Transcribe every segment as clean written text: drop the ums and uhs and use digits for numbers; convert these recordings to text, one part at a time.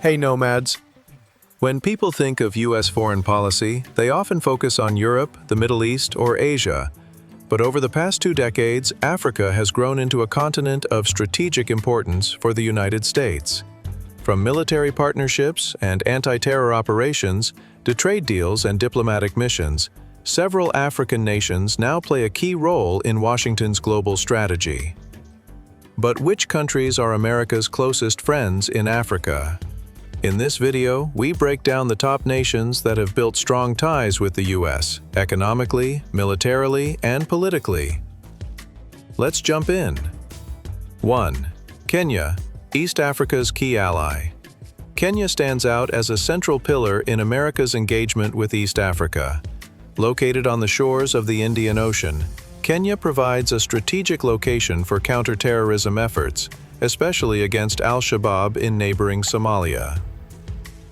Hey nomads! When people think of U.S. foreign policy, they often focus on Europe, the Middle East, or Asia. But over the past 2 decades, Africa has grown into a continent of strategic importance for the United States. From military partnerships and anti-terror operations to trade deals and diplomatic missions, several African nations now play a key role in Washington's global strategy. But which countries are America's closest friends in Africa? In this video, we break down the top nations that have built strong ties with the U.S., economically, militarily, and politically. Let's jump in. 1. Kenya, East Africa's key ally. Kenya stands out as a central pillar in America's engagement with East Africa. Located on the shores of the Indian Ocean, Kenya provides a strategic location for counterterrorism efforts, especially against al-Shabaab in neighboring Somalia.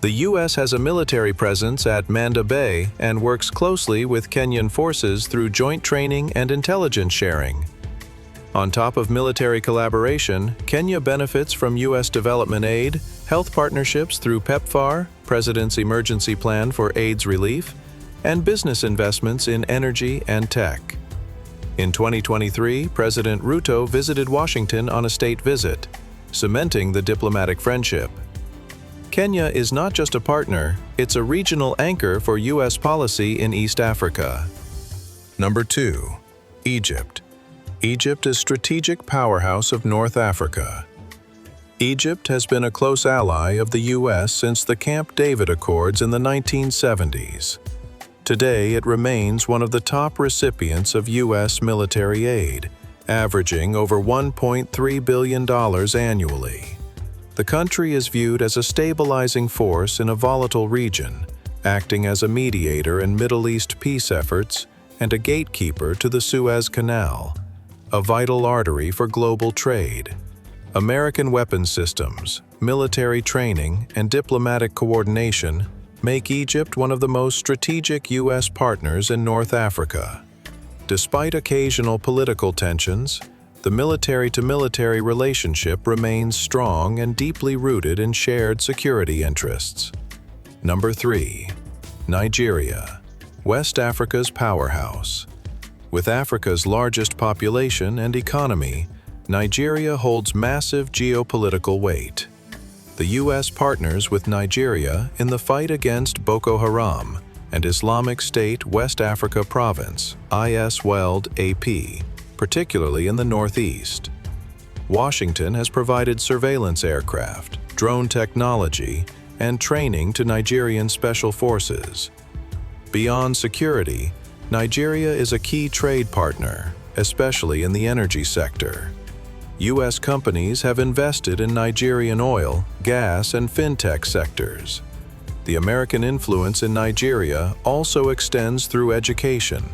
The U.S. has a military presence at Manda Bay and works closely with Kenyan forces through joint training and intelligence sharing. On top of military collaboration, Kenya benefits from U.S. development aid, health partnerships through PEPFAR, President's Emergency Plan for AIDS Relief, and business investments in energy and tech. In 2023, President Ruto visited Washington on a state visit, cementing the diplomatic friendship. Kenya is not just a partner, it's a regional anchor for U.S. policy in East Africa. Number 2. Egypt. Egypt is a strategic powerhouse of North Africa. Egypt has been a close ally of the U.S. since the Camp David Accords in the 1970s. Today, it remains one of the top recipients of U.S. military aid, averaging over $1.3 billion annually. The country is viewed as a stabilizing force in a volatile region, acting as a mediator in Middle East peace efforts and a gatekeeper to the Suez Canal, a vital artery for global trade. American weapons systems, military training, and diplomatic coordination make Egypt one of the most strategic U.S. partners in North Africa. Despite occasional political tensions, the military-to-military relationship remains strong and deeply rooted in shared security interests. Number 3. Nigeria, West Africa's powerhouse. With Africa's largest population and economy, Nigeria holds massive geopolitical weight. The U.S. partners with Nigeria in the fight against Boko Haram and Islamic State West Africa Province, IS-WELD-AP, particularly in the northeast. Washington has provided surveillance aircraft, drone technology, and training to Nigerian special forces. Beyond security, Nigeria is a key trade partner, especially in the energy sector. U.S. companies have invested in Nigerian oil, gas, and fintech sectors. The American influence in Nigeria also extends through education,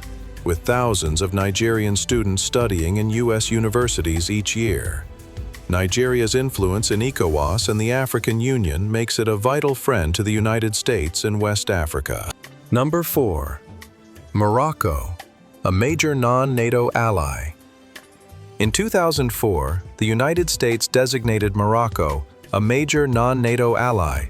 with thousands of Nigerian students studying in U.S. universities each year. Nigeria's influence in ECOWAS and the African Union makes it a vital friend to the United States and West Africa. Number 4. Morocco, a major non-NATO ally. In 2004, the United States designated Morocco a major non-NATO ally,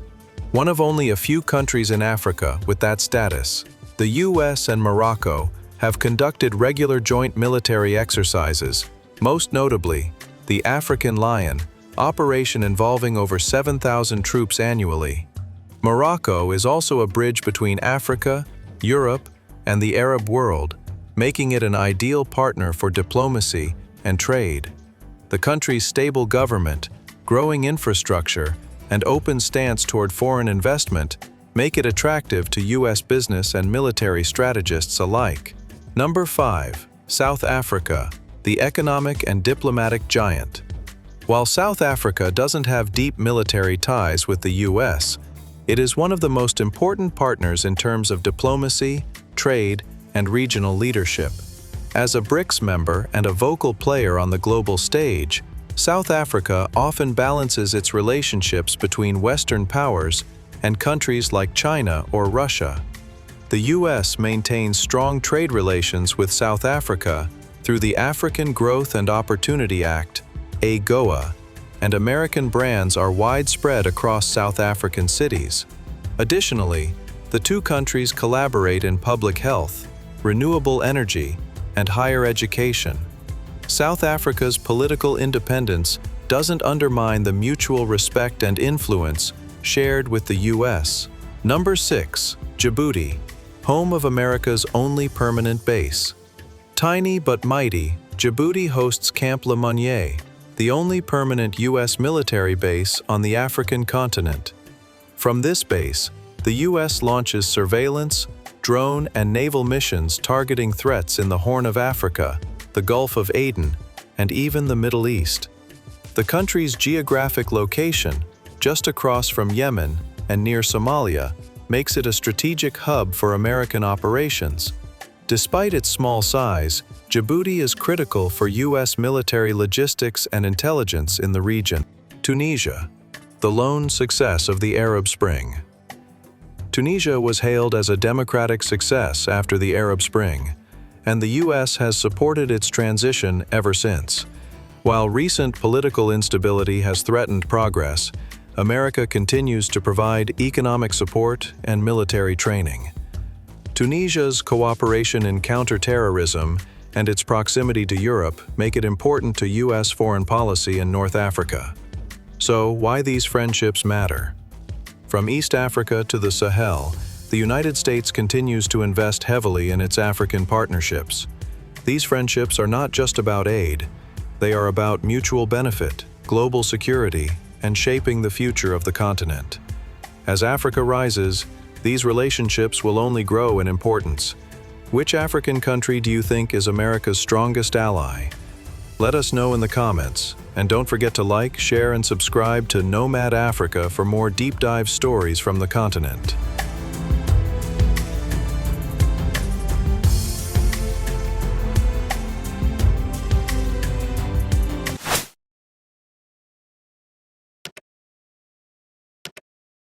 one of only a few countries in Africa with that status. The U.S. and Morocco have conducted regular joint military exercises, most notably the African Lion, operation involving over 7,000 troops annually. Morocco is also a bridge between Africa, Europe, and the Arab world, making it an ideal partner for diplomacy and trade. The country's stable government, growing infrastructure, and open stance toward foreign investment make it attractive to U.S. business and military strategists alike. Number 5. South Africa, the economic and diplomatic giant. While South Africa doesn't have deep military ties with the U.S., it is one of the most important partners in terms of diplomacy, trade, and regional leadership. As a BRICS member and a vocal player on the global stage, South Africa often balances its relationships between Western powers and countries like China or Russia. The U.S. maintains strong trade relations with South Africa through the African Growth and Opportunity Act, AGOA, and American brands are widespread across South African cities. Additionally, the two countries collaborate in public health, renewable energy, and higher education. South Africa's political independence doesn't undermine the mutual respect and influence shared with the U.S. Number 6. Djibouti, home of America's only permanent base. Tiny but mighty, Djibouti hosts Camp Lemonnier, the only permanent U.S. military base on the African continent. From this base, the U.S. launches surveillance, drone, and naval missions targeting threats in the Horn of Africa, the Gulf of Aden, and even the Middle East. The country's geographic location, just across from Yemen and near Somalia, makes it a strategic hub for American operations. Despite its small size, Djibouti is critical for U.S. military logistics and intelligence in the region. Tunisia, the lone success of the Arab Spring. Tunisia was hailed as a democratic success after the Arab Spring, and the U.S. has supported its transition ever since. While recent political instability has threatened progress, America continues to provide economic support and military training. Tunisia's cooperation in counterterrorism and its proximity to Europe make it important to U.S. foreign policy in North Africa. So, why these friendships matter? From East Africa to the Sahel, the United States continues to invest heavily in its African partnerships. These friendships are not just about aid. They are about mutual benefit, global security, and shaping the future of the continent. As Africa rises, these relationships will only grow in importance. Which African country do you think is America's strongest ally? Let us know in the comments, and don't forget to like, share, and subscribe to Nomad Africa for more deep dive stories from the continent.